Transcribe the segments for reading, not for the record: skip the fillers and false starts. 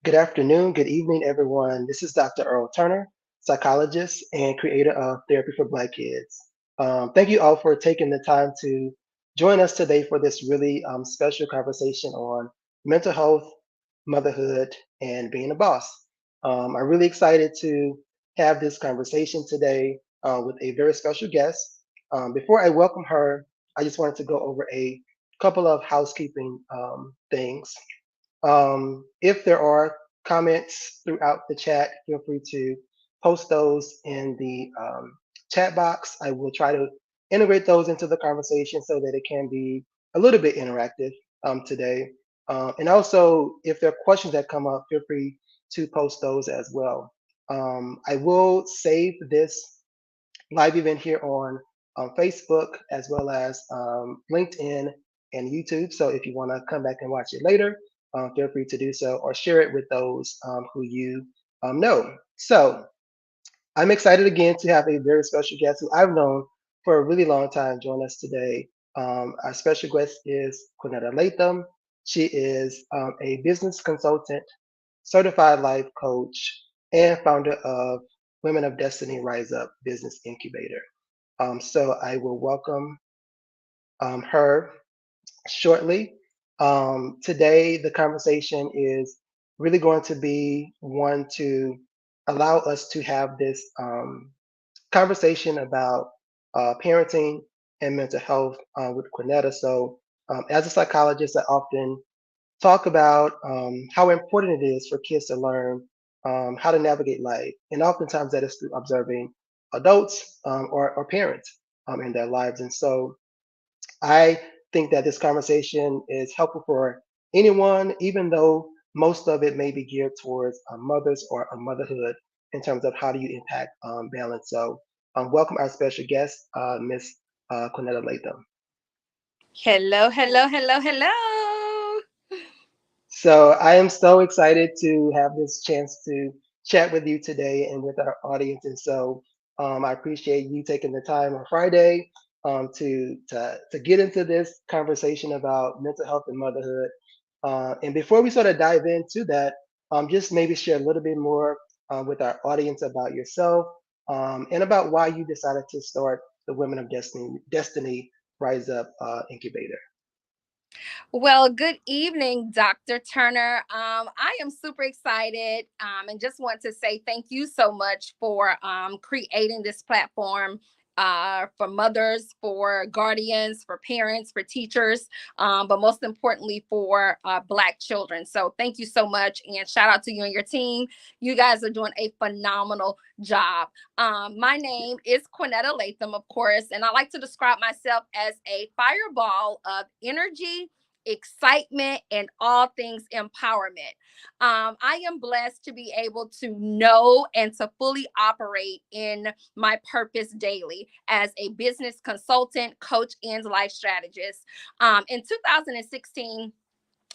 Good afternoon, good evening, everyone. This is Dr. Earl Turner, psychologist and creator of Therapy for Black Kids. Thank you all for taking the time to join us today for this really special conversation on mental health, motherhood, and being a boss. I'm really excited to have this conversation today with a very special guest. Before I welcome her, I just wanted to go over a couple of housekeeping things. If there are comments throughout the chat, feel free to post those in the chat box. I will try to integrate those into the conversation so that it can be a little bit interactive today. And also, if there are questions that come up, feel free to post those as well. I will save this live event here on Facebook as well as LinkedIn and YouTube. So if you want to come back and watch it later, feel free to do so or share it with those who you know. So I'm excited again to have a very special guest who I've known for a really long time join us today. Our special guest is Quinetta Latham. She is a business consultant, certified life coach, and founder of Women of Destiny Rise Up Business Incubator. So I will welcome her shortly. Today, the conversation is really going to be one to allow us to have this conversation about parenting and mental health with Quinetta. So, as a psychologist, I often talk about how important it is for kids to learn how to navigate life. And oftentimes that is through observing adults or parents in their lives. And so I think that this conversation is helpful for anyone, even though most of it may be geared towards mothers or a motherhood in terms of how do you impact balance. So welcome our special guest, Miss Quinetta Latham. Hello, hello, hello, hello. So I am so excited to have this chance to chat with you today and with our audience. And so I appreciate you taking the time on Friday to get into this conversation about mental health and motherhood. And before we sort of dive into that, just maybe share a little bit more with our audience about yourself and about why you decided to start the Women of Destiny Rise Up Incubator. Well, good evening, Dr. Turner. I am super excited and just want to say thank you so much for creating this platform for mothers, for guardians, for parents, for teachers, but most importantly for Black children. So thank you so much. And shout out to you and your team. You guys are doing a phenomenal job. My name is Quinetta Latham, of course, and I like to describe myself as a fireball of energy, excitement, and all things empowerment. I am blessed to be able to know and to fully operate in my purpose daily as a business consultant, coach, and life strategist. In 2016,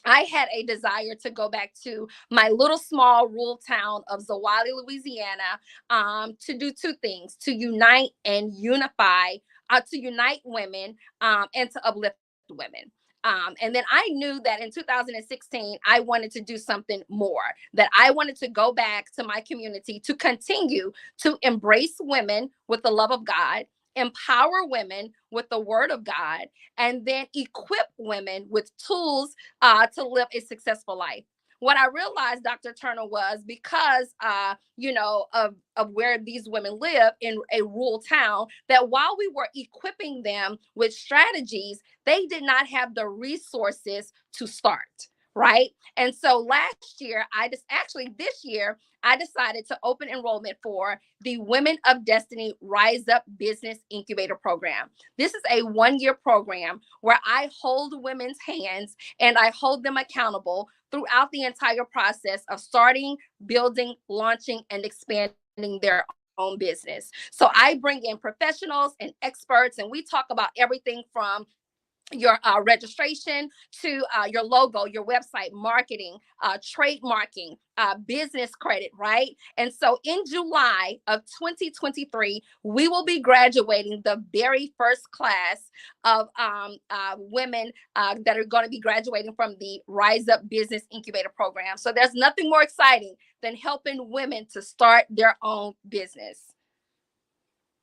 I had a desire to go back to my little small rural town of Zwolle, Louisiana, to do two things: to unite and unify, to unite women, and to uplift women. And then I knew that in 2016, I wanted to do something more, that I wanted to go back to my community to continue to embrace women with the love of God, empower women with the word of God, and then equip women with tools to live a successful life. What I realized, Dr. Turner, was because, of where these women live in a rural town, that while we were equipping them with strategies, they did not have the resources to start. Right. And so last year, this year, I decided to open enrollment for the Women of Destiny Rise Up Business Incubator Program. This is a 1 year program where I hold women's hands and I hold them accountable throughout the entire process of starting, building, launching, and expanding their own business. So I bring in professionals and experts, and we talk about everything from your registration to your logo, your website, marketing, trademarking, business credit, right? And so in July of 2023, we will be graduating the very first class of women that are going to be graduating from the Rise Up Business Incubator Program. So there's nothing more exciting than helping women to start their own business.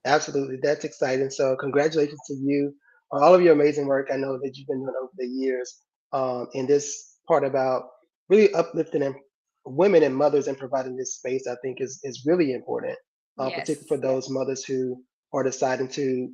Absolutely, that's exciting. So, congratulations to you on all of your amazing work. I know that you've been doing over the years. And this part about really uplifting women and mothers and providing this space, I think, is really important, particularly for Yes, those mothers who are deciding to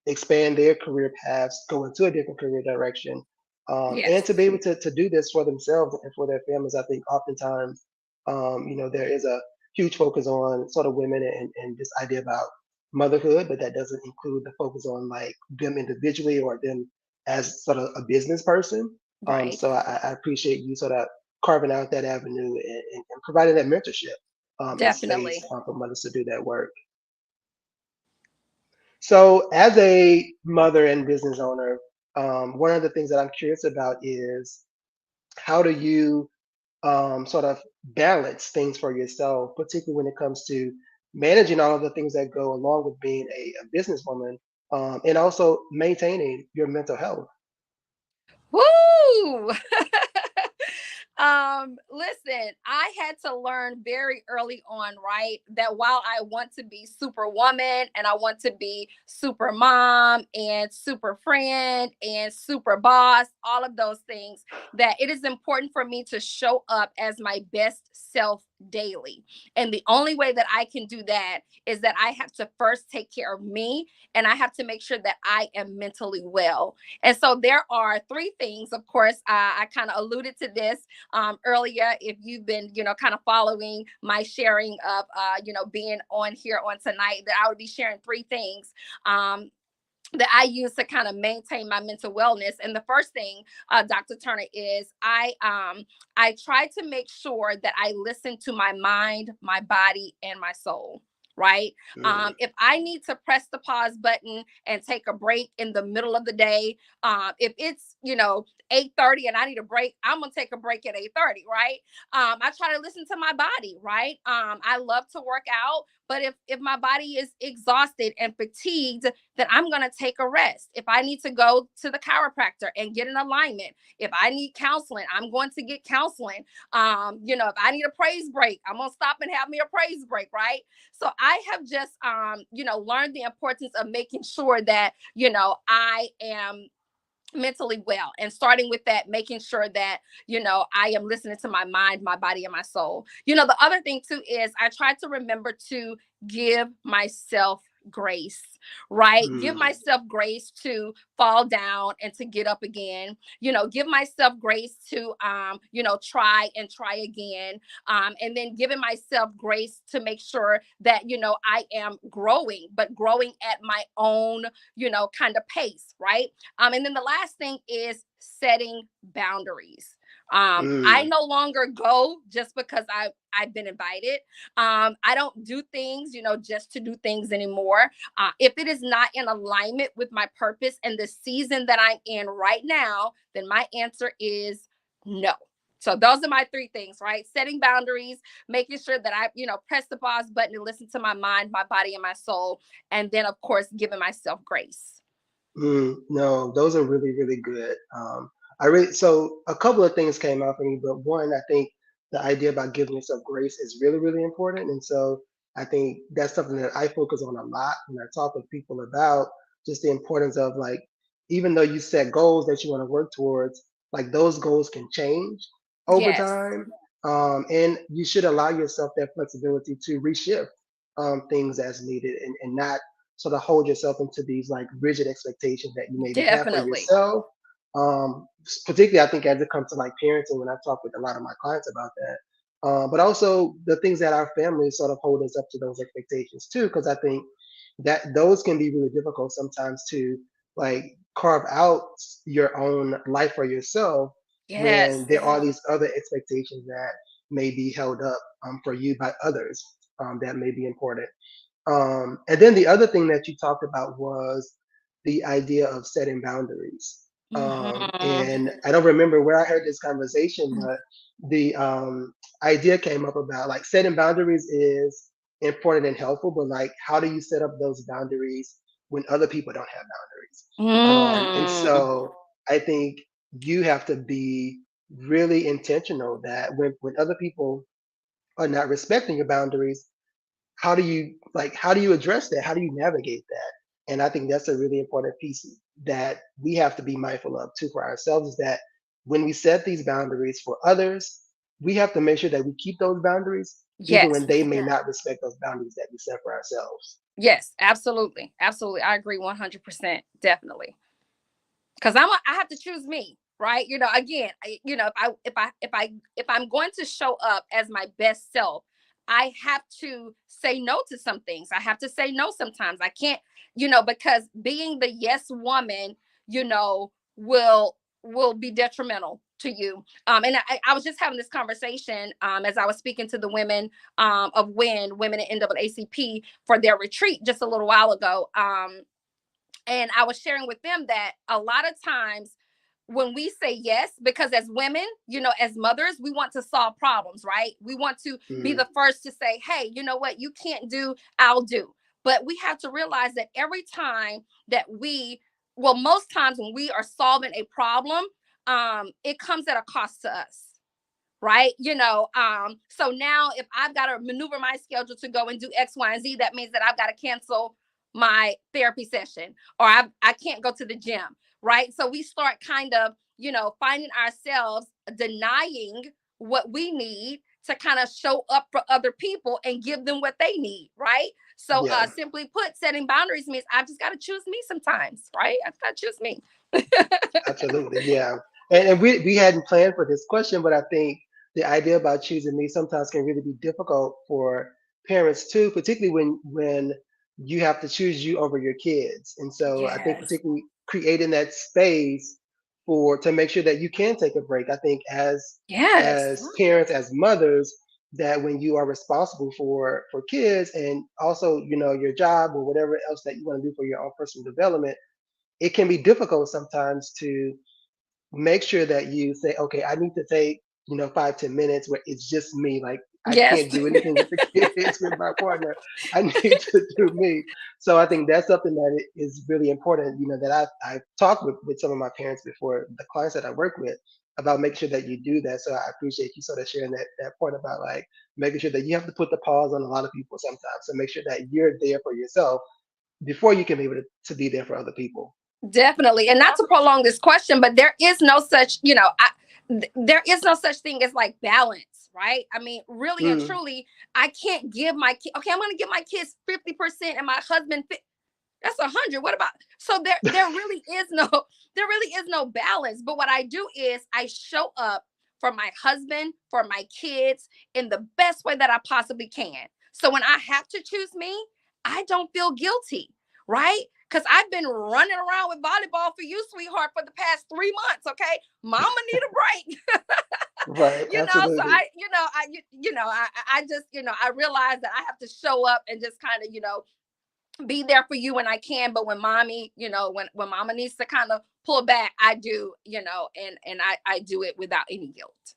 expand their career paths, go into a different career direction, and to be yes, able to do this for themselves and for their families. I think oftentimes, there is a huge focus on sort of women and this idea about motherhood, but that doesn't include the focus on like them individually or them as sort of a business person. right. So I appreciate you sort of carving out that avenue and providing that mentorship and space Definitely. for mothers to do that work. So, as a mother and business owner, one of the things that I'm curious about is how do you sort of balance things for yourself, particularly when it comes to managing all of the things that go along with being a businesswoman, and also maintaining your mental health. Woo! Listen, I had to learn very early on, right, that while I want to be superwoman and I want to be super mom and super friend and super boss, all of those things, that it is important for me to show up as my best self daily. And the only way that I can do that is that I have to first take care of me, and I have to make sure that I am mentally well. And so there are three things. Of course, I kind of alluded to this earlier. If you've been, kind of following my sharing of, being on here on tonight, that I would be sharing three things. That I use to kind of maintain my mental wellness. And the first thing, Dr. Turner, is I try to make sure that I listen to my mind, my body, and my soul. Right. Mm, If I need to press the pause button and take a break in the middle of the day, if it's 8:30 and I need a break, I'm gonna take a break at 8:30. Right. I try to listen to my body. Right. I love to work out, but if my body is exhausted and fatigued, then I'm going to take a rest. If I need to go to the chiropractor and get an alignment, if I need counseling, I'm going to get counseling. If I need a praise break, I'm going to stop and have me a praise break, right? So I have just, learned the importance of making sure that, I am mentally well, and starting with that, making sure that I am listening to my mind, my body, and my soul. The other thing too is I try to remember to give myself grace. Right, give mm, myself grace to fall down and to get up again. Give myself grace to try and try again. And then giving myself grace to make sure that I am growing, but growing at my own kind of pace. Right. And then the last thing is setting boundaries. I mm, no longer go just because I've been invited. I don't do things, just to do things anymore. If it is not in alignment with my purpose and the season that I'm in right now, then my answer is no. So those are my three things, right? Setting boundaries, making sure that I, press the pause button and listen to my mind, my body, and my soul, and then of course giving myself grace. no, those are really, really good. I really so a couple of things came out for me, but one, I think the idea about giving yourself grace is really, really important, and so I think that's something that I focus on a lot when I talk with people about just the importance of like, even though you set goals that you want to work towards, like those goals can change over Yes, time, and you should allow yourself that flexibility to reshift things as needed and not sort of hold yourself into these like rigid expectations that you maybe have for definitely. yourself. Particularly, I think as it comes to like parenting, when I talk with a lot of my clients about that, but also the things that our families sort of hold us up to those expectations too, because I think that those can be really difficult sometimes to like carve out your own life for yourself when Yes. there are these other expectations that may be held up for you by others that may be important. And then the other thing that you talked about was the idea of setting boundaries. Mhm. And I don't remember where I heard this conversation, but the idea came up about like setting boundaries is important and helpful, but like how do you set up those boundaries when other people don't have boundaries? And Mm. so I think you have to be really intentional that when other people are not respecting your boundaries, how do you address that? How do you navigate that? And I think that's a really important piece that we have to be mindful of too for ourselves is that when we set these boundaries for others, we have to make sure that we keep those boundaries even Yes. when they may not respect those boundaries that we set for ourselves. Yes, absolutely. Absolutely. I agree 100%. Definitely. Because I have to choose me, right? Again, if I'm going to show up as my best self, I have to say no to some things. I have to say no sometimes. I can't, because being the yes woman, will be detrimental to you. And I was just having this conversation as I was speaking to the women of women in NAACP for their retreat just a little while ago. And I was sharing with them that a lot of times when we say yes, because as women, as mothers, we want to solve problems, right? We want to be Mhm. the first to say, hey, you know what, you can't do, I'll do. But we have to realize that every time that most times when we are solving a problem, it comes at a cost to us, right? So now if I've got to maneuver my schedule to go and do X, Y, and Z, that means that I've got to cancel my therapy session, or I can't go to the gym, right? So we start kind of, finding ourselves denying what we need to kind of show up for other people and give them what they need, right? So Yeah. simply put, setting boundaries means I've just got to choose me sometimes, right? I've got to choose me. Absolutely, yeah. And we hadn't planned for this question, but I think the idea about choosing me sometimes can really be difficult for parents too, particularly when you have to choose you over your kids. And so I think Yes. particularly creating that space for to make sure that you can take a break. I think Yes. as parents, as mothers, that when you are responsible for kids and also, your job or whatever else that you want to do for your own personal development, it can be difficult sometimes to make sure that you say, okay, I need to take, 5, 10 minutes where it's just me. Like I Yes. can't do anything with the kids with my partner. I need to do me. So I think that's something that is really important, that I've talked with some of my parents before, the clients that I work with, about making sure that you do that. So I appreciate you sort of sharing that point about like making sure that you have to put the pause on a lot of people sometimes. So make sure that you're there for yourself before you can be able to be there for other people. Definitely. And not to prolong this question, but there is no such, there is no such thing as like balance, right? I mean, really and Mm, truly, I can't give my kid, okay, I'm going to give my kids 50% and my husband, that's 100. What about, so there really is no, there really is no balance. But what I do is I show up for my husband, for my kids in the best way that I possibly can. So when I have to choose me, I don't feel guilty, right? Because I've been running around with volleyball for you, sweetheart, for the past 3 months. Okay, mama need a break. right, So absolutely. I just, I realize that I have to show up and just kind of, be there for you when I can, but when mommy, when mama needs to kind of pull back, I do, and I do it without any guilt.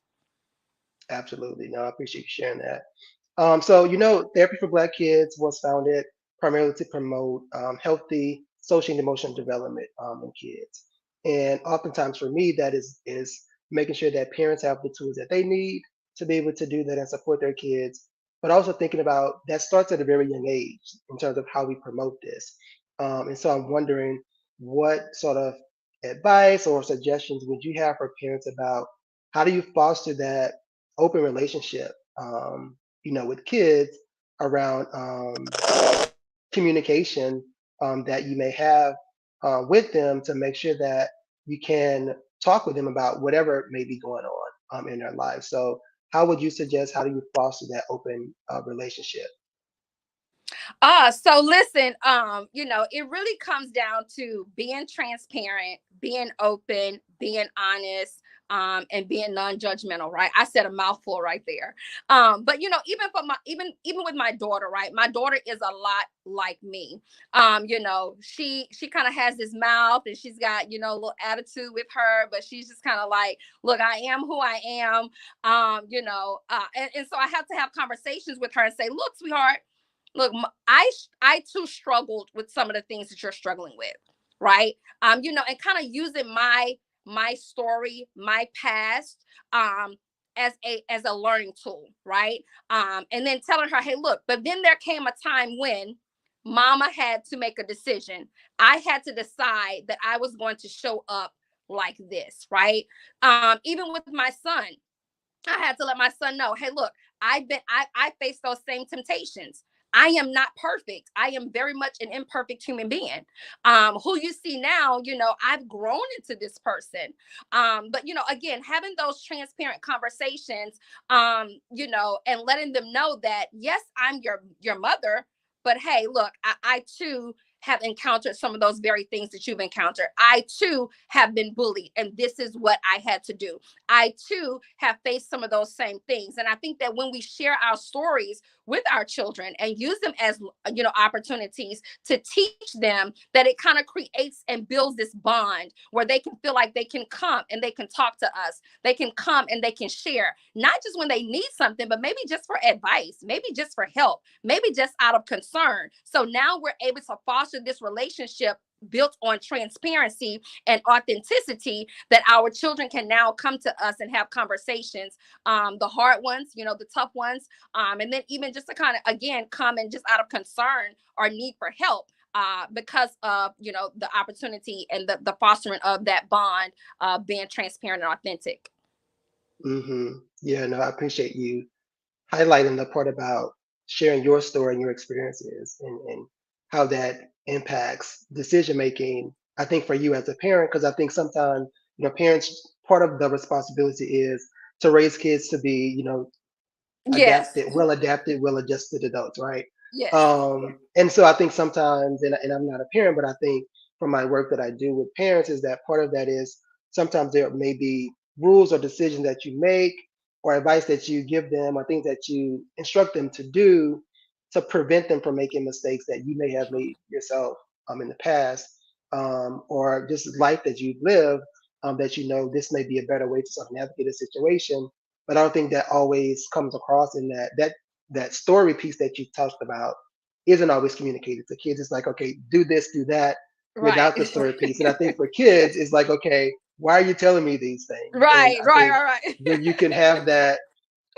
Absolutely. No, I appreciate you sharing that. So, Therapy for Black Kids was founded primarily to promote healthy social and emotional development in kids. And oftentimes for me, that is making sure that parents have the tools that they need to be able to do that and support their kids. But also thinking about that starts at a very young age in terms of how we promote this. And so I'm wondering what sort of advice or suggestions would you have for parents about how do you foster that open relationship, with kids around communication that you may have with them to make sure that you can talk with them about whatever may be going on in their lives. So, how would you suggest? How do you foster that open relationship? So listen, it really comes down to being transparent, being open, being honest, and being non-judgmental, right? I said a mouthful right there. But even with my daughter, right? My daughter is a lot like me. She kind of has this mouth, and she's got, a little attitude with her, but she's just kind of like, look, I am who I am. And so I have to have conversations with her and say, look, sweetheart, look, I too struggled with some of the things that you're struggling with, right? And kind of using my story, my past, um as a learning tool, right? And then telling her, hey, look, but then there came a time when mama had to make a decision. I had to decide that I was going to show up like this, right? Even with my son, I had to let my son know, hey, look, I faced those same temptations. I am not perfect. I am very much an imperfect human being. Who you see now, I've grown into this person. But again, having those transparent conversations, and letting them know that yes, I'm your mother, but hey, look, I too have encountered some of those very things that you've encountered. I too have been bullied, and this is what I had to do. I too have faced some of those same things. And I think that when we share our stories with our children and use them as, opportunities to teach them, that it kind of creates and builds this bond where they can feel like they can come and they can talk to us. They can come and they can share, not just when they need something, but maybe just for advice, maybe just for help, maybe just out of concern. So now we're able to foster this relationship built on transparency and authenticity, that our children can now come to us and have conversations, the hard ones, the tough ones, and then even just to kind of, again, come and just out of concern or need for help, because of the opportunity and the fostering of that bond, being transparent and authentic. Yeah, no, I appreciate you highlighting the part about sharing your story and your experiences and how that impacts decision making. I think for you as a parent, because I think sometimes, parents, part of the responsibility is to raise kids to be, Yes. adapted, well adjusted adults, right? Yes. And so I think sometimes, and I'm not a parent, but I think from my work that I do with parents, is that part of that is sometimes there may be rules or decisions that you make or advice that you give them or things that you instruct them to do to prevent them from making mistakes that you may have made yourself in the past, or just life that you've lived, that this may be a better way to sort of navigate a situation. But I don't think that always comes across in that story piece that you talked about isn't always communicated to kids. It's like, okay, do this, do that, Right. without the story piece. And I think for kids, it's like, okay, why are you telling me these things? And Right. I Right. think Right. when you can have that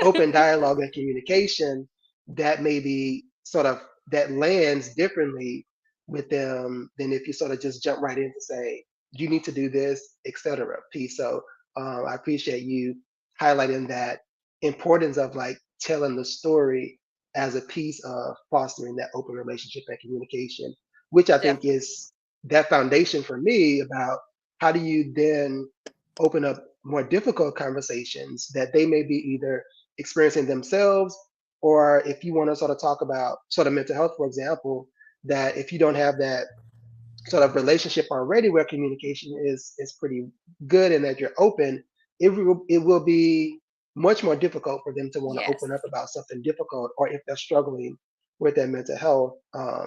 open dialogue and communication, that maybe sort of that lands differently with them than if you sort of just jump right in to say you need to do this, etc. Piece. So I appreciate you highlighting that importance of like telling the story as a piece of fostering that open relationship and communication, which I think Definitely. is that foundation for me about how do you then open up more difficult conversations that they may be either experiencing themselves, or if you want to sort of talk about sort of mental health, for example, that if you don't have that sort of relationship already where communication is pretty good and that you're open, it will be much more difficult for them to want to Yes. open up about something difficult, or if they're struggling with their mental health,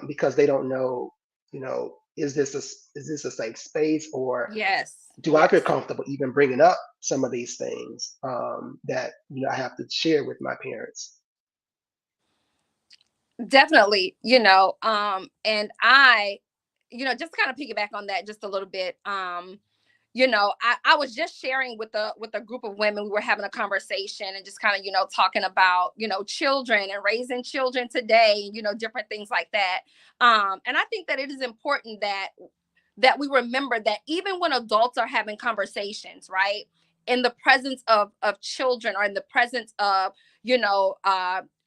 because they don't know, is this a safe space, or Yes. do I feel Yes. comfortable even bringing up some of these things, that I have to share with my parents? Definitely, and just kind of piggyback on that just a little bit. I was just sharing with a group of women. We were having a conversation and just kind of, talking about, children and raising children today, different things like that. And I think that it is important that we remember that even when adults are having conversations, right, in the presence of children, or in the presence of,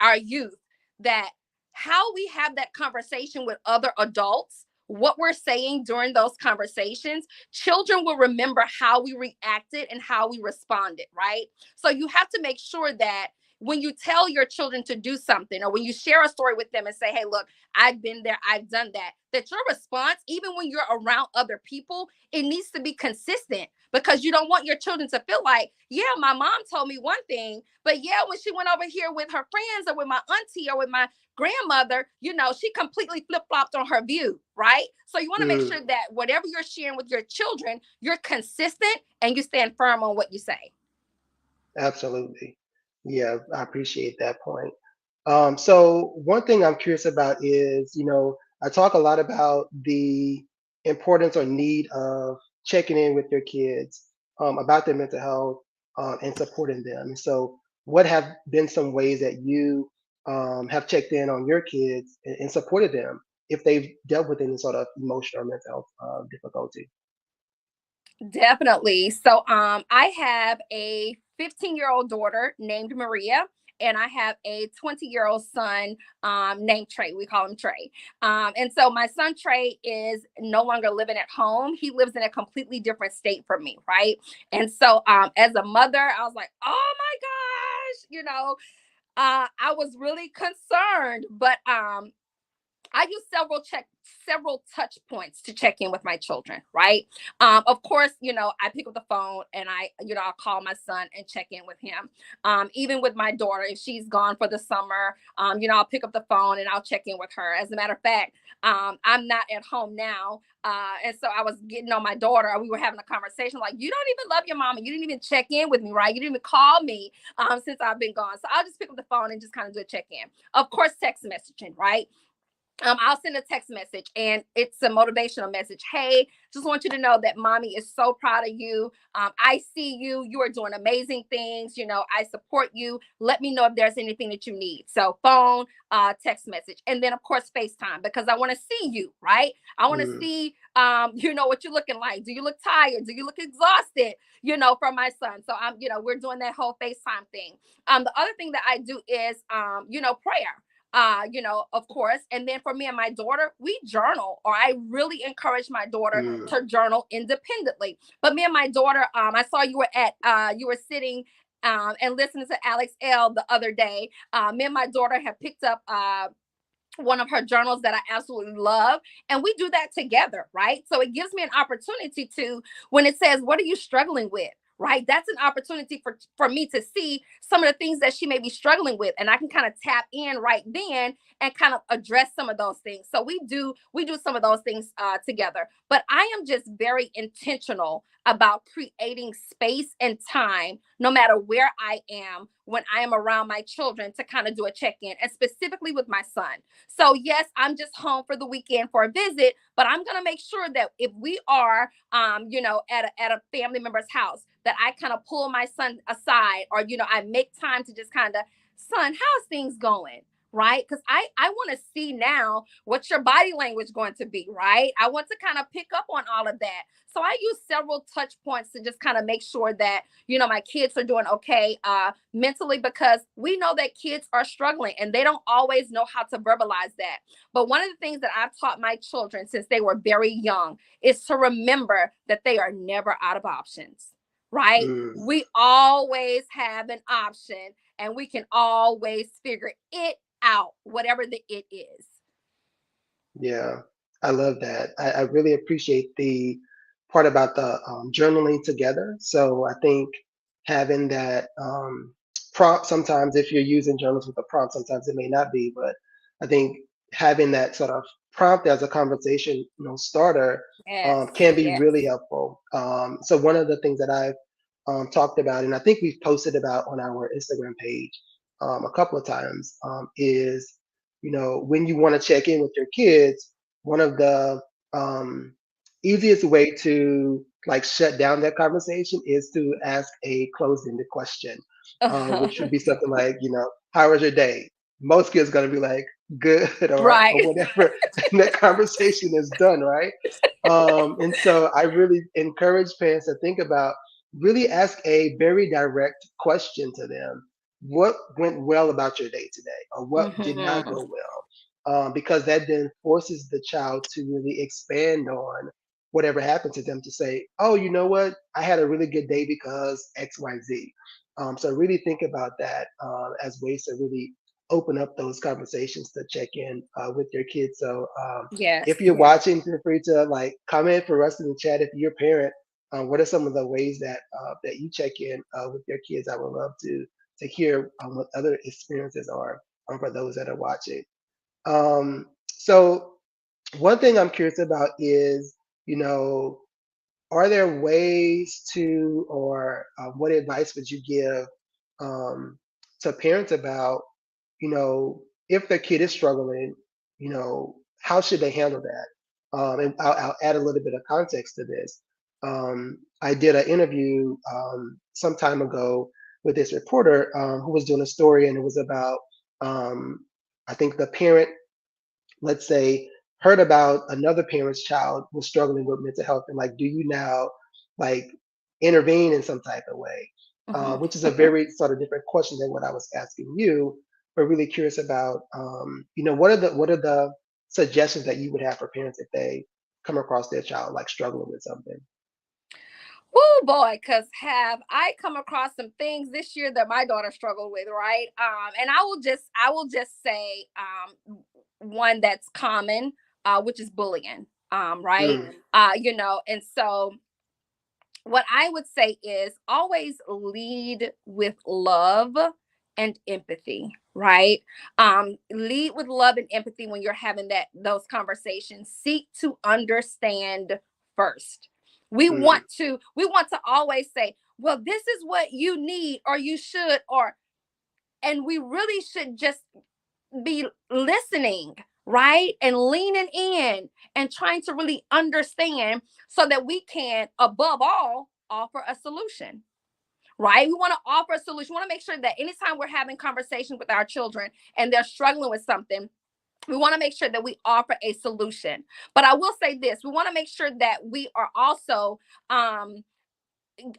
our youth, that how we have that conversation with other adults, what we're saying during those conversations, children will remember how we reacted and how we responded, right? So you have to make sure that when you tell your children to do something, or when you share a story with them and say, hey, look, I've been there, I've done that, that your response, even when you're around other people, it needs to be consistent, because you don't want your children to feel like, yeah, my mom told me one thing, but yeah, when she went over here with her friends or with my auntie or with my grandmother, she completely flip flopped on her view, right? So you want to make Mm, sure that whatever you're sharing with your children, you're consistent and you stand firm on what you say. absolutely. Yeah, I appreciate that point. So one thing I'm curious about is, I talk a lot about the importance or need of checking in with your kids about their mental health and supporting them. So, what have been some ways that you have checked in on your kids and supported them if they've dealt with any sort of emotional or mental health difficulty? Definitely. So I have a 15-year-old daughter named Maria, and I have a 20-year-old son named Trey. We call him Trey. And so my son Trey is no longer living at home. He lives in a completely different state from me, right? And so as a mother, I was like, oh my gosh, I was really concerned, but I use several touch points to check in with my children, right? Of course, I pick up the phone and I'll call my son and check in with him. Even with my daughter, if she's gone for the summer, I'll pick up the phone and I'll check in with her. As a matter of fact, I'm not at home now. And so I was getting on my daughter. We were having a conversation like, you don't even love your mama. You didn't even check in with me, right? You didn't even call me since I've been gone. So I'll just pick up the phone and just kind of do a check in. Of course, text messaging, right? I'll send a text message and it's a motivational message. Hey, just want you to know that mommy is so proud of you. I see you. You are doing amazing things. I support you. Let me know if there's anything that you need. So, phone, text message, and then, of course, FaceTime because I want to see you, right? I want to Mm, see, what you're looking like. Do you look tired? Do you look exhausted? From my son. So, we're doing that whole FaceTime thing. The other thing that I do is, prayer, of course. And then for me and my daughter, we journal, or I really encourage my daughter mm, to journal independently. But me and my daughter, I saw you were sitting and listening to Alex L the other day. Me and my daughter have picked up one of her journals that I absolutely love. And we do that together, right? So it gives me an opportunity to, when it says, what are you struggling with? Right. That's an opportunity for me to see some of the things that she may be struggling with. And I can kind of tap in right then and kind of address some of those things. So we do some of those things together. But I am just very intentional about creating space and time, no matter where I am, when I am around my children, to kind of do a check-in, and specifically with my son. So yes, I'm just home for the weekend for a visit, but I'm gonna make sure that if we are, at a family member's house, that I kind of pull my son aside, or I make time to just kind of, son, how's things going? Right? Because I want to see now what's your body language going to be, right? I want to kind of pick up on all of that. So I use several touch points to just kind of make sure that my kids are doing okay mentally, because we know that kids are struggling and they don't always know how to verbalize that. But one of the things that I've taught my children since they were very young is to remember that they are never out of options, right? mm. We always have an option and we can always figure it out, whatever the it is. Yeah, I love that. I really appreciate the part about the journaling together. So I think having that prompt, sometimes if you're using journals with a prompt, sometimes it may not be, but I think having that sort of prompt as a conversation, starter Yes, can be yes. really helpful. So one of the things that I've talked about, and I think we've posted about on our Instagram page a couple of times, is when you want to check in with your kids, one of the um, easiest way to like shut down that conversation is to ask a closed-ended question, which would be something like, how was your day? Most kids gonna be like, good, or Right. whatever, and that conversation is done, right? And so I really encourage parents to think about really ask a very direct question to them. What went well about your day today, or what did not Mhm. go well? Because that then forces the child to really expand on whatever happened to them, to say, oh, you know what? I had a really good day because XYZ. So really think about that as ways to really open up those conversations to check in with your kids. So Yes, if you're yes. watching, feel free to like comment for us in the chat if you're a parent. What are some of the ways that you check in with your kids? I would love to hear what other experiences are for those that are watching. So one thing I'm curious about is, you know, are there ways to, or what advice would you give um, to parents about, if their kid is struggling, how should they handle that? And I'll add a little bit of context to this. I did an interview some time ago with this reporter who was doing a story, and it was about, um, I think the parent, let's say, heard about another parent's child was struggling with mental health, and like, do you now like intervene in some type of way? Mhm. Which is a very sort of different question than what I was asking you, but really curious about, what are the suggestions that you would have for parents if they come across their child like struggling with something? Oh boy, because have I come across some things this year that my daughter struggled with, right? And I will just say one that's common, which is bullying. Right? Mm, And so what I would say is always lead with love and empathy, right? Lead with love and empathy when you're having those conversations. Seek to understand first. mm, We want to always say, well, this is what you need, or you should, or and we really should just be listening, right? And leaning in and trying to really understand so that we can, above all, offer a solution. Right? We want to offer a solution. We want to make sure that anytime we're having conversations with our children and they're struggling with something, we want to make sure that we offer a solution. But I will say this: we want to make sure that we are also um,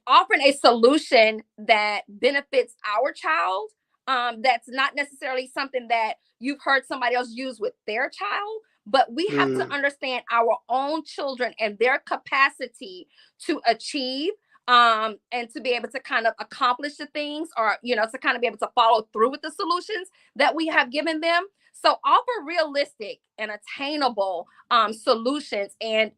offering a solution that benefits our child. That's not necessarily something that you've heard somebody else use with their child, but we have to mm, understand our own children and their capacity to achieve, and to be able to kind of accomplish the things, or to kind of be able to follow through with the solutions that we have given them. So offer realistic and attainable solutions, and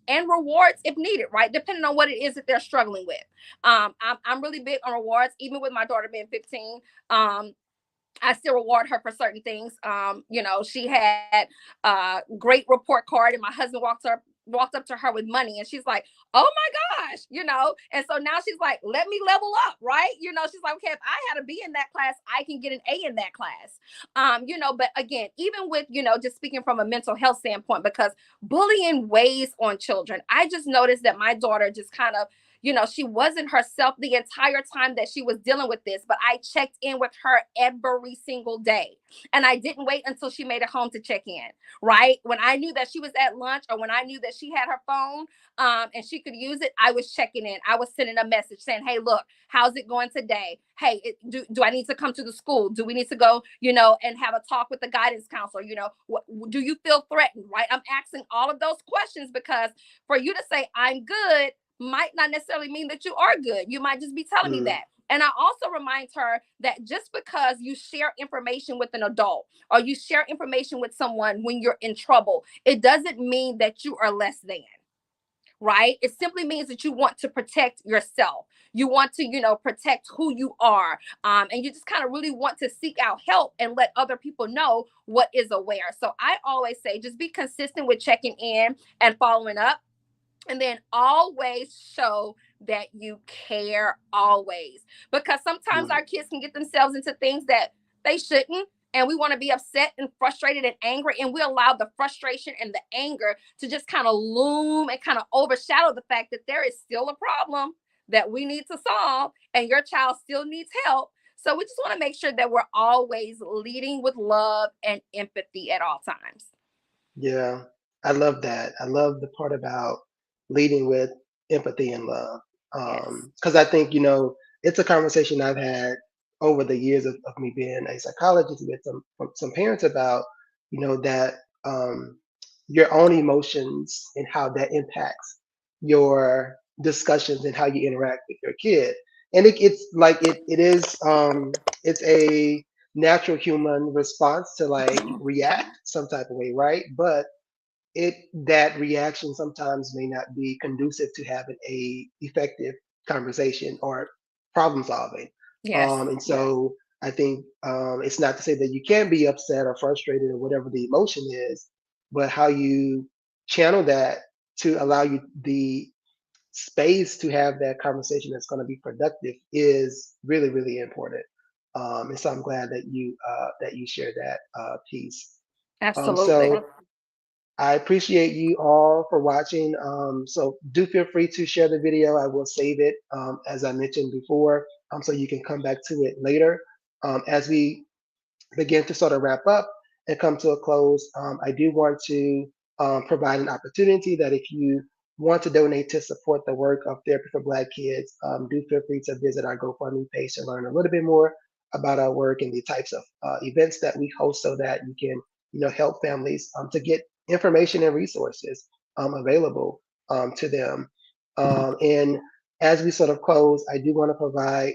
rewards if needed, right? Depending on what it is that they're struggling with. I'm really big on rewards, even with my daughter being 15. I still reward her for certain things. She had a great report card, and my husband walked up to her with money, and she's like, "Oh my gosh!" And so now she's like, "Let me level up, right?" She's like, "Okay, if I had a B in that class, I can get an A in that class." But again, even with just speaking from a mental health standpoint, because bullying weighs on children. I just noticed that my daughter just kind of she wasn't herself the entire time that she was dealing with this, but I checked in with her every single day. And I didn't wait until she made it home to check in, right? When I knew that she was at lunch, or when I knew that she had her phone, and she could use it, I was checking in. I was sending a message saying, "Hey, look, how's it going today? Hey, do I need to come to the school? Do we need to go, and have a talk with the guidance counselor? Do you feel threatened?" Right? I'm asking all of those questions because for you to say, "I'm good," might not necessarily mean that you are good. You might just be telling me mm, that. And I also remind her that just because you share information with an adult, or you share information with someone when you're in trouble, it doesn't mean that you are less than, right? It simply means that you want to protect yourself. You want to, protect who you are. And you just kind of really want to seek out help and let other people know what is aware. So I always say just be consistent with checking in and following up, and then always show that you care, always, because sometimes mm. our kids can get themselves into things that they shouldn't, and we want to be upset and frustrated and angry, and we allow the frustration and the anger to just kind of loom and kind of overshadow the fact that there is still a problem that we need to solve, and your child still needs help. So we just want to make sure that we're always leading with love and empathy at all times. Yeah, I love that. I love the part about leading with empathy and love. Yes. Because I think, it's a conversation I've had over the years of me being a psychologist with some parents about, that um, your own emotions and how that impacts your discussions and how you interact with your kid. And it's like it's a natural human response to like Mhm. react some type of way, right? But it that reaction sometimes may not be conducive to having a effective conversation or problem solving. Yes. And so I think it's not to say that you can't be upset or frustrated or whatever the emotion is, but how you channel that to allow you the space to have that conversation that's going to be productive is really, really important. And so I'm glad that you shared that piece. Absolutely. So I appreciate you all for watching. So do feel free to share the video. I will save it, as I mentioned before, so you can come back to it later. As we begin to sort of wrap up and come to a close, I do want to provide an opportunity that if you want to donate to support the work of Therapy for Black Kids, do feel free to visit our GoFundMe page to learn a little bit more about our work and the types of events that we host so that you can, help families to get information and resources available to them. And as we sort of close, I do want to provide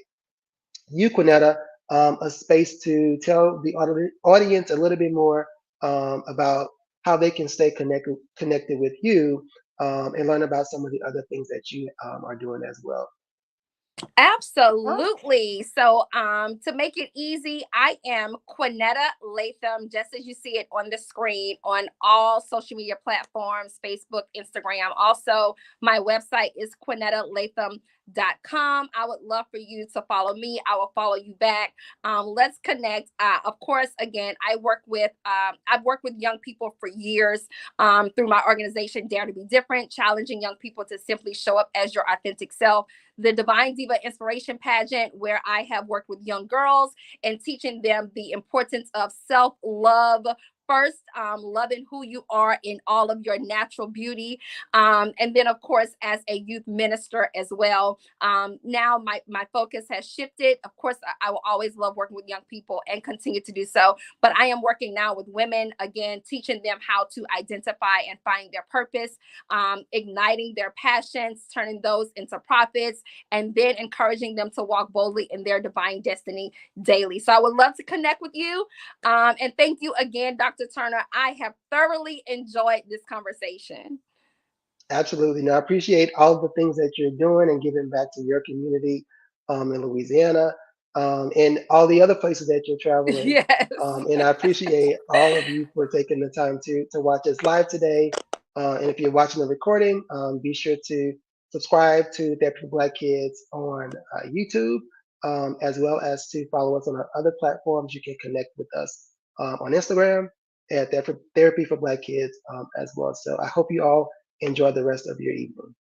you, Quinetta, a space to tell the audience a little bit more about how they can stay connected with you and learn about some of the other things that you are doing as well. Absolutely. So, to make it easy, I am Quinetta Latham, just as you see it on the screen on all social media platforms, Facebook, Instagram. Also, my website is QuinettaLatham.com. I would love for you to follow me. I will follow you back. Let's connect. Of course, again, I've worked with young people for years through my organization, Dare to Be Different, challenging young people to simply show up as your authentic self, the Divine Diva Inspiration Pageant, where I have worked with young girls and teaching them the importance of self love. First, loving who you are in all of your natural beauty. And then, of course, as a youth minister as well. Now, my focus has shifted. Of course, I will always love working with young people and continue to do so. But I am working now with women, again, teaching them how to identify and find their purpose, igniting their passions, turning those into profits, and then encouraging them to walk boldly in their divine destiny daily. So I would love to connect with you. And thank you again, Dr. Turner. I have thoroughly enjoyed this conversation. Absolutely. Now, I appreciate all of the things that you're doing and giving back to your community in Louisiana and all the other places that you're traveling. Yes. And I appreciate all of you for taking the time to watch us live today. And if you're watching the recording, be sure to subscribe to Therapy for Black Kids on YouTube, as well as to follow us on our other platforms. You can connect with us on Instagram at Therapy for Black Kids as well. So I hope you all enjoy the rest of your evening.